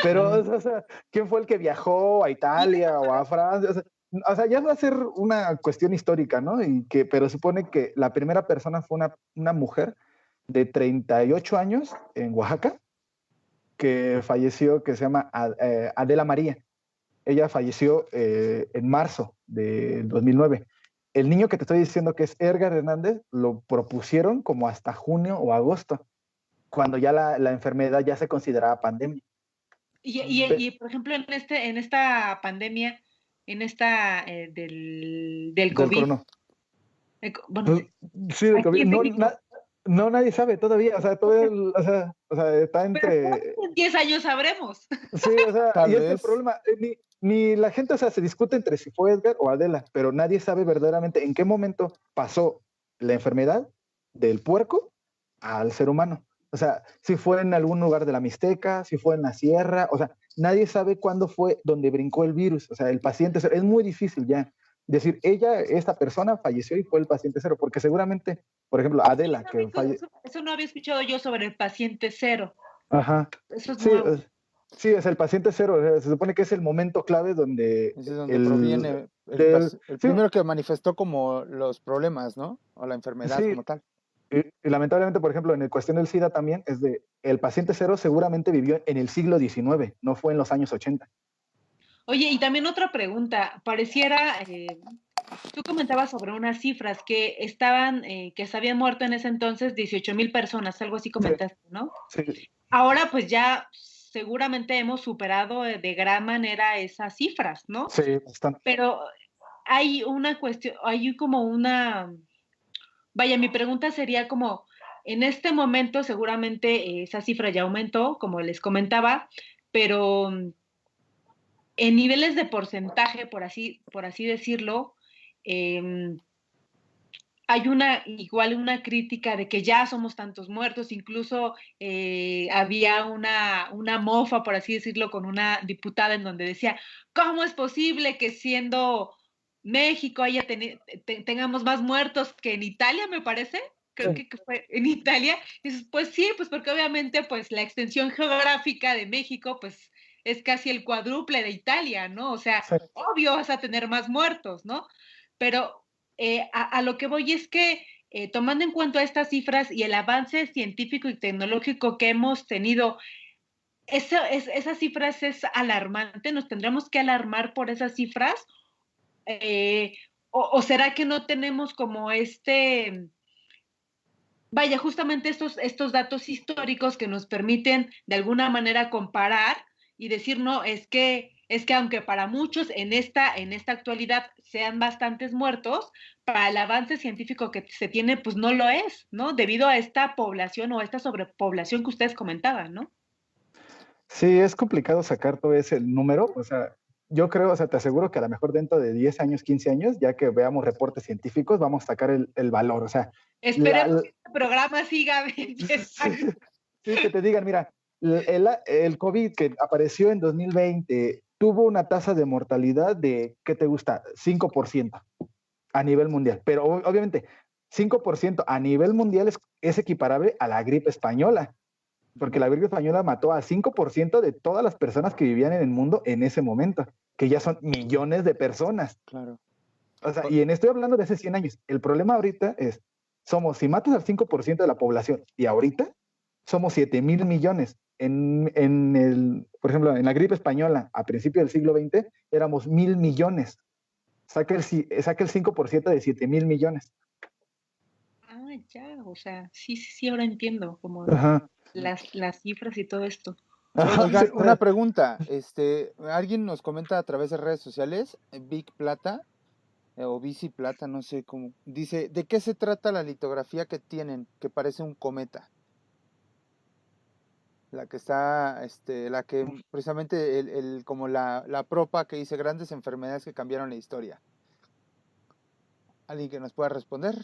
Pero, o sea, ¿quién fue el que viajó a Italia o a Francia? O sea, ya va a ser una cuestión histórica, ¿no? Pero supone que la primera persona fue una mujer de 38 años en Oaxaca, que falleció, que se llama Adela María. Ella falleció en marzo de 2009. El niño que te estoy diciendo, que es Edgar Hernández, lo propusieron como hasta junio o agosto, cuando ya la enfermedad ya se consideraba pandemia. Y por ejemplo, en esta pandemia, en esta del COVID. Bueno, pues, sí, del COVID. No, nadie sabe todavía, o sea, o sea, está entre... En 10 años sabremos. Sí, o sea, y es el problema, ni la gente, o sea, se discute entre si fue Edgar o Adela, pero nadie sabe verdaderamente en qué momento pasó la enfermedad del puerco al ser humano. O sea, si fue en algún lugar de la Mixteca, si fue en la sierra, o sea, nadie sabe cuándo fue donde brincó el virus, o sea, el paciente cero. Es muy difícil ya decir, esta persona falleció y fue el paciente cero, porque seguramente, por ejemplo, Adela, eso no había escuchado yo sobre el paciente cero. Ajá. Eso es sí, nuevo. Sí, es el paciente cero. O sea, se supone que es el momento clave donde Ese es donde proviene el sí, primero que manifestó como los problemas, ¿no? O la enfermedad sí, como tal. y lamentablemente, por ejemplo, en el cuestión del SIDA también, es de el paciente cero seguramente vivió en el siglo XIX, no fue en los años 80. Oye, y también otra pregunta, pareciera, tú comentabas sobre unas cifras que estaban, que se habían muerto en ese entonces 18,000 personas, algo así Sí, comentaste, ¿no? sí, Ahora pues ya seguramente hemos superado de gran manera esas cifras, ¿no? sí, bastante. Pero hay una cuestión, hay como una, vaya, mi pregunta sería como, en este momento seguramente esa cifra ya aumentó, como les comentaba, pero en niveles de porcentaje, por así decirlo, eh, hay igual una crítica de que ya somos tantos muertos, incluso había una mofa, por así decirlo, con una diputada en donde decía, ¿cómo es posible que siendo México tengamos más muertos que en Italia, me parece? Creo Sí, que fue en Italia. Y dices, pues sí, pues porque obviamente pues la extensión geográfica de México pues es casi el cuádruple de Italia, ¿no? O sea, sí. obvio vas a tener más muertos, ¿no? Pero a lo que voy es que tomando en cuenta estas cifras y el avance científico y tecnológico que hemos tenido, esas cifras es alarmante, nos tendremos que alarmar por esas cifras, eh, o será que no tenemos como vaya, justamente estos datos históricos que nos permiten de alguna manera comparar y decir, no, es que aunque para muchos en esta actualidad sean bastantes muertos, para el avance científico que se tiene, pues no lo es, ¿no? Debido a esta población o a esta sobrepoblación que ustedes comentaban, ¿no? Sí, es complicado sacar todo ese número. O sea, yo creo, o sea, te aseguro que a lo mejor dentro de 10 años, 15 años, ya que veamos reportes científicos, vamos a sacar el valor. O sea, la, Esperemos que este programa siga en 10 sí, años. sí, que te digan, mira, el COVID que apareció en 2020 tuvo una tasa de mortalidad de, ¿qué te gusta? 5% a nivel mundial. Pero obviamente, 5% a nivel mundial es equiparable a la gripe española, porque la gripe española mató a 5% de todas las personas que vivían en el mundo en ese momento, que ya son millones de personas. Claro. O sea, y estoy hablando de hace 100 años. El problema ahorita es, si matas al 5% de la población y ahorita somos 7,000 millones. Por ejemplo, en la gripe española, a principios del siglo XX, éramos 1,000 millones. Saca el 5% de 7,000 millones. Ah, ya, o sea, sí, sí, sí, ahora entiendo como Ajá. las cifras y todo esto. Ajá, sí, Oigan, una pregunta. Alguien nos comenta a través de redes sociales, Big Plata, o Bici Plata, no sé cómo. Dice, ¿de qué se trata la litografía que tienen, que parece un cometa? La que está, la que precisamente como la propa que dice grandes enfermedades que cambiaron la historia. ¿Alguien que nos pueda responder?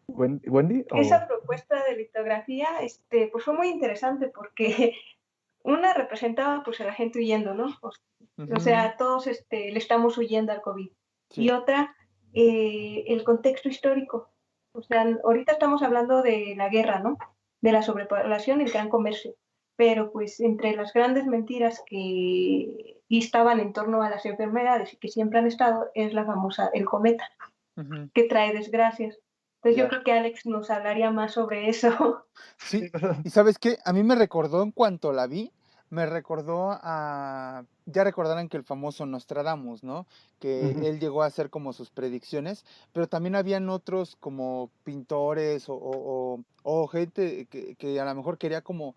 Wendy, Esa propuesta de litografía, pues fue muy interesante porque una representaba pues a la gente huyendo, ¿no? O sea, todos le estamos huyendo al COVID. Sí. Y otra, el contexto histórico. O sea, ahorita estamos hablando de la guerra, ¿no? De la sobrepoblación y el gran comercio. Pero pues entre las grandes mentiras que estaban en torno a las enfermedades y que siempre han estado, es la famosa, el cometa, que trae desgracias. Entonces yo creo que Alex nos hablaría más sobre eso. Sí, y ¿sabes qué? A mí me recordó en cuanto la vi, me recordó ya recordarán que el famoso Nostradamus, ¿no? Que él llegó a hacer como sus predicciones, pero también habían otros como pintores o gente que a lo mejor quería como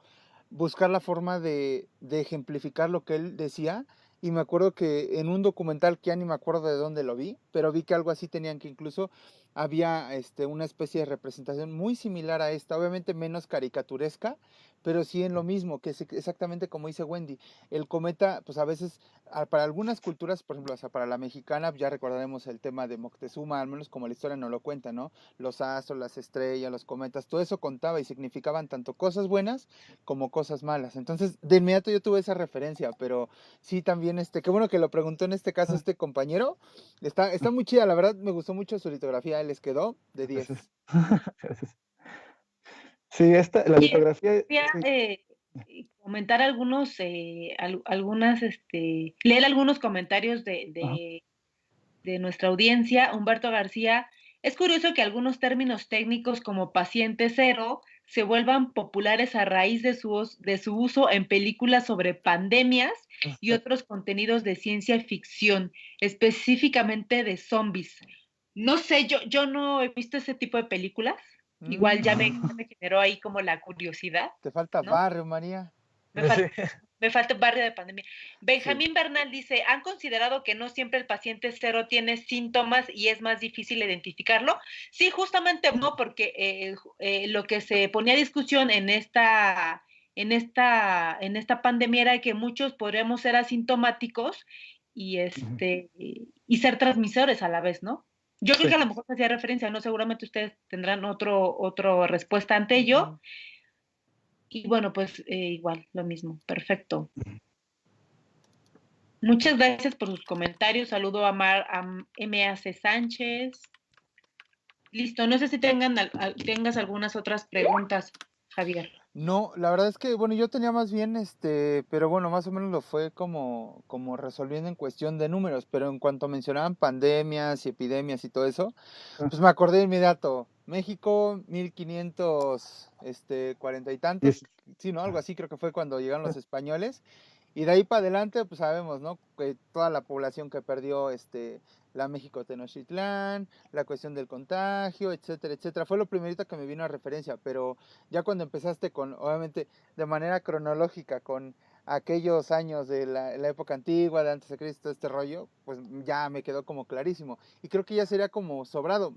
buscar la forma de ejemplificar lo que él decía. Y me acuerdo que en un documental que ya ni me acuerdo de dónde lo vi, pero vi que algo así tenían, que incluso había una especie de representación muy similar a esta, obviamente menos caricaturesca, pero sí en lo mismo, que es exactamente como dice Wendy. El cometa, pues a veces, para algunas culturas, por ejemplo, o sea, para la mexicana, ya recordaremos el tema de Moctezuma, al menos como la historia nos lo cuenta, ¿no? Los astros, las estrellas, los cometas, todo eso contaba y significaban tanto cosas buenas como cosas malas. Entonces, de inmediato yo tuve esa referencia, pero sí también, qué bueno que lo preguntó en este caso este compañero. Está muy chida, la verdad me gustó mucho su litografía, les quedó de 10. Gracias. Sí, la litografía. Ya, Sí. comentar leer algunos comentarios de nuestra audiencia. Humberto García: es curioso que algunos términos técnicos como paciente cero se vuelvan populares a raíz de su uso en películas sobre pandemias y otros contenidos de ciencia ficción, específicamente de zombies. No sé, yo no he visto ese tipo de películas. Igual ya me generó ahí como la curiosidad. Te falta ¿no? barrio, María. Me falta barrio de pandemia. Benjamín Bernal dice: ¿han considerado que no siempre el paciente cero tiene síntomas y es más difícil identificarlo? Sí, justamente no, porque lo que se ponía a discusión en esta pandemia era que muchos podríamos ser asintomáticos y y ser transmisores a la vez, ¿no? Yo creo que a lo mejor se hacía referencia, ¿no? Seguramente ustedes tendrán otra respuesta ante ello. Y bueno, pues igual, lo mismo. Perfecto. Muchas gracias por sus comentarios. Saludo a MAC Sánchez. Listo. No sé si tengas algunas otras preguntas, Javier. No, la verdad es que, bueno, yo tenía más bien, pero bueno, más o menos lo fue como resolviendo en cuestión de números, pero en cuanto mencionaban pandemias y epidemias y todo eso, pues me acordé de inmediato. México, 1540 y tantos, sí, ¿no? Algo así creo que fue cuando llegaron los españoles. Y de ahí para adelante, pues sabemos, ¿no? Que toda la población que perdió la México Tenochtitlán, la cuestión del contagio, etcétera, etcétera. Fue lo primerito que me vino a referencia, pero ya cuando empezaste con, obviamente, de manera cronológica, con aquellos años de la época antigua, de antes de Cristo, este rollo, pues ya me quedó como clarísimo. Y creo que ya sería como sobrado.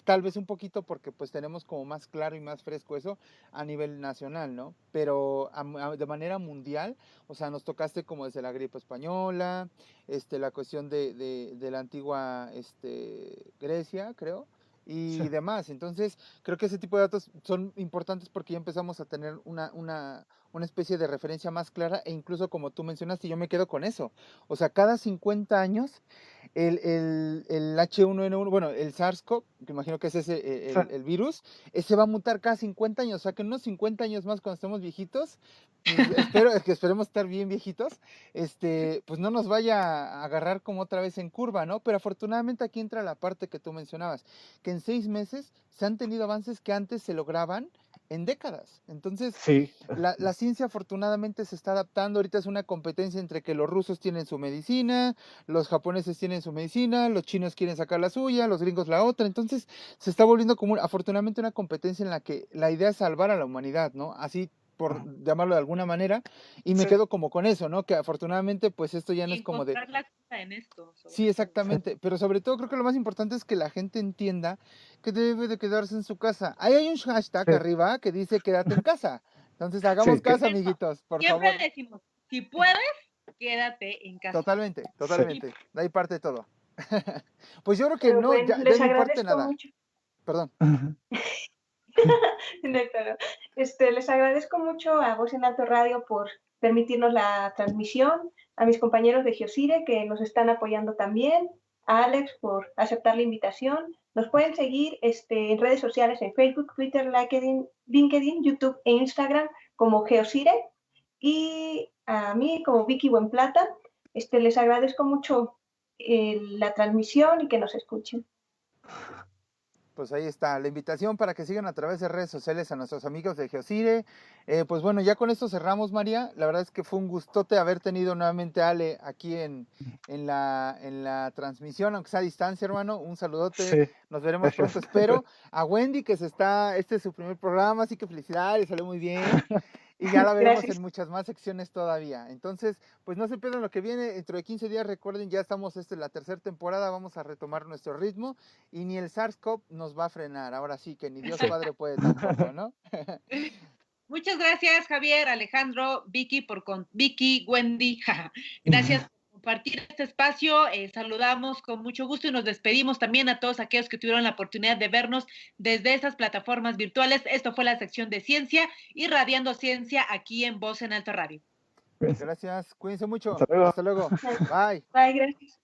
Tal vez un poquito porque pues tenemos como más claro y más fresco eso a nivel nacional, ¿no? Pero de manera mundial, o sea, nos tocaste como desde la gripe española, la cuestión de la antigua Grecia, creo, y demás. Entonces, creo que ese tipo de datos son importantes porque ya empezamos a tener una especie de referencia más clara e incluso como tú mencionaste, yo me quedo con eso. O sea, cada 50 años el H1N1, bueno, el SARS-CoV, que imagino que es ese el virus, ese va a mutar cada 50 años, o sea que en unos 50 años más cuando estemos viejitos, pues esperemos estar bien viejitos, pues no nos vaya a agarrar como otra vez en curva, ¿no? Pero afortunadamente aquí entra la parte que tú mencionabas, que en 6 meses se han tenido avances que antes se lograban en décadas. Entonces, la ciencia afortunadamente se está adaptando. Ahorita es una competencia entre que los rusos tienen su medicina, los japoneses tienen su medicina, los chinos quieren sacar la suya, los gringos la otra. Entonces, se está volviendo como afortunadamente una competencia en la que la idea es salvar a la humanidad, ¿no? Así por llamarlo de alguna manera, y me quedo como con eso, ¿no? Que afortunadamente, pues esto ya no es como de... Encontrar la cura en esto. Sí, exactamente, pero sobre todo creo que lo más importante es que la gente entienda que debe de quedarse en su casa. Ahí hay un hashtag arriba que dice quédate en casa. Entonces hagamos caso, amiguitos, por favor. Siempre decimos, si puedes, quédate en casa. Totalmente. De ahí parte todo. Pues yo creo que Pero no, bueno, ya les de mi parte agradezco nada. mucho. Perdón. No, claro. Les agradezco mucho a Voz en Alto Radio por permitirnos la transmisión, a mis compañeros de Geocire que nos están apoyando también, a Alex por aceptar la invitación. Nos pueden seguir en redes sociales en Facebook, Twitter, LinkedIn, YouTube e Instagram como Geocire, y a mí como Vicky Buenplata. Les agradezco mucho la transmisión y que nos escuchen. Pues ahí está, la invitación para que sigan a través de redes sociales a nuestros amigos de Geocire. Pues bueno, ya con esto cerramos, María. La verdad es que fue un gustote haber tenido nuevamente a Ale aquí en la transmisión, aunque sea a distancia, hermano. Un saludote, sí. Nos veremos pronto, espero. A Wendy, que este es su primer programa, así que felicidades, salió muy bien. Y ya la veremos en muchas más secciones todavía. Entonces, pues no se pierdan lo que viene. Dentro de 15 días, recuerden, ya estamos en la tercera temporada. Vamos a retomar nuestro ritmo. Y ni el SARS-CoV nos va a frenar. Ahora sí que ni Dios Padre puede tampoco, ¿no? Muchas gracias, Javier, Alejandro, Vicky, Wendy. Gracias por compartir este espacio. Saludamos con mucho gusto y nos despedimos también a todos aquellos que tuvieron la oportunidad de vernos desde estas plataformas virtuales. Esto fue la sección de ciencia, irradiando ciencia aquí en Voz en Alto Radio. Gracias, cuídense mucho. Hasta luego. Bye, gracias.